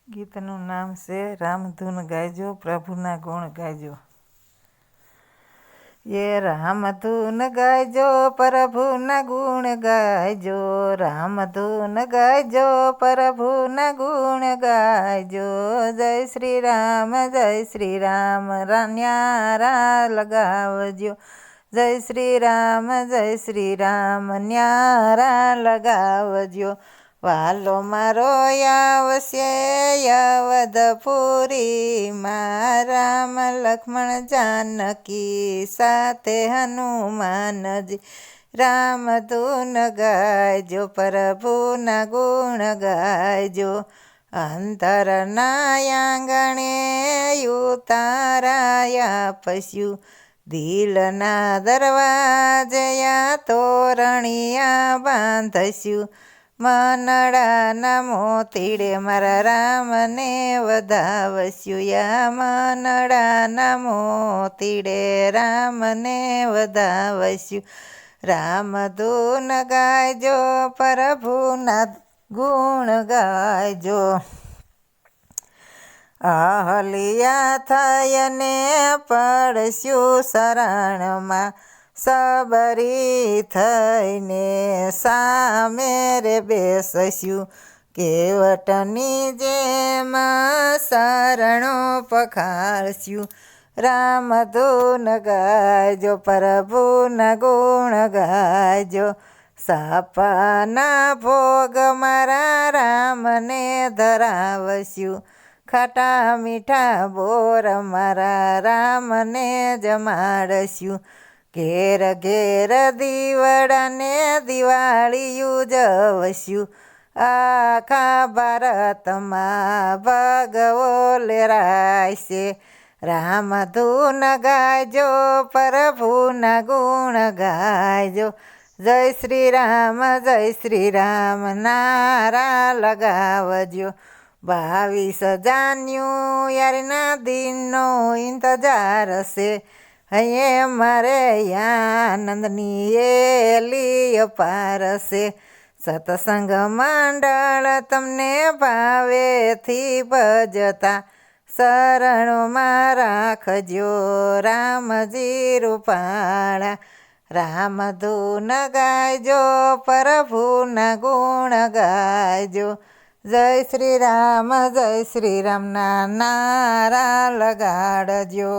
ગીતનું નામ છે રામધૂન ગાયજો પ્રભુના ગુણ ગાયજો. એ રામધૂન ગાયજો પ્રભુના ગુણ ગાયજો, રામધૂન ગાયજો પ્રભુના ગુણ ગાયજો. જય શ્રી રામ ન્યારા લગાવજો, જય શ્રી રામ ન્યારા લગાવજો. વાલો મારો આવશે અવધપુરીમાં, રામ લક્ષ્મણ જાનકી સાથે હનુમાનજી. રામધૂન ગાયજો પ્રભુના ગુણ ગાયજો, અંતરના આંગણે ઉતારાયા પશ્યુ, દિલના દરવાજયા તોરણિયા બાંધસ્યું. મનડાના મોતીડે મારા રામને વધાવસ્યું, યા મનડાના મોતીડે રામને વધાવસ્યું. રામધૂન ગાયજો પ્રભુના ગુણ ગાયજો. અહલ્યા થઈને પડસ્યું શરણમાં, સબરી થઈને સામે રે બેસસ્યું. કેવટની જેમ શરણો પખાળસ્યું. રામધૂન ગાયજો પ્રભુના ગુણ ગાયજો. સાપાના ભોગ મારા રામને ધરાવસ્યું, ખાટા મીઠા બોર મારા રામને જમાડસ્યું. ઘેર ઘેર દીવડાને દિવાળી ઉજવસ્યું, આખા ભારતમાં ભગવો લેરાયશે. રામધૂન ગાયજો પ્રભુના ગુણ ગાયજો. જય શ્રી રામ નારા લગાવજો. 22 જાન્યુઆરીના દિનનો ઇંતજાર છે, હૈયે મારે આનંદની એલી અપાર છે. સત્સંગ મંડળ તમને ભાવેથી ભજતા, શરણોમાં રાખજો રામજી રૂપાળા. રામધૂન ગાયજો પ્રભુના ગુણ ગાયજો. જય શ્રી રામ ના નારા લગાડજો.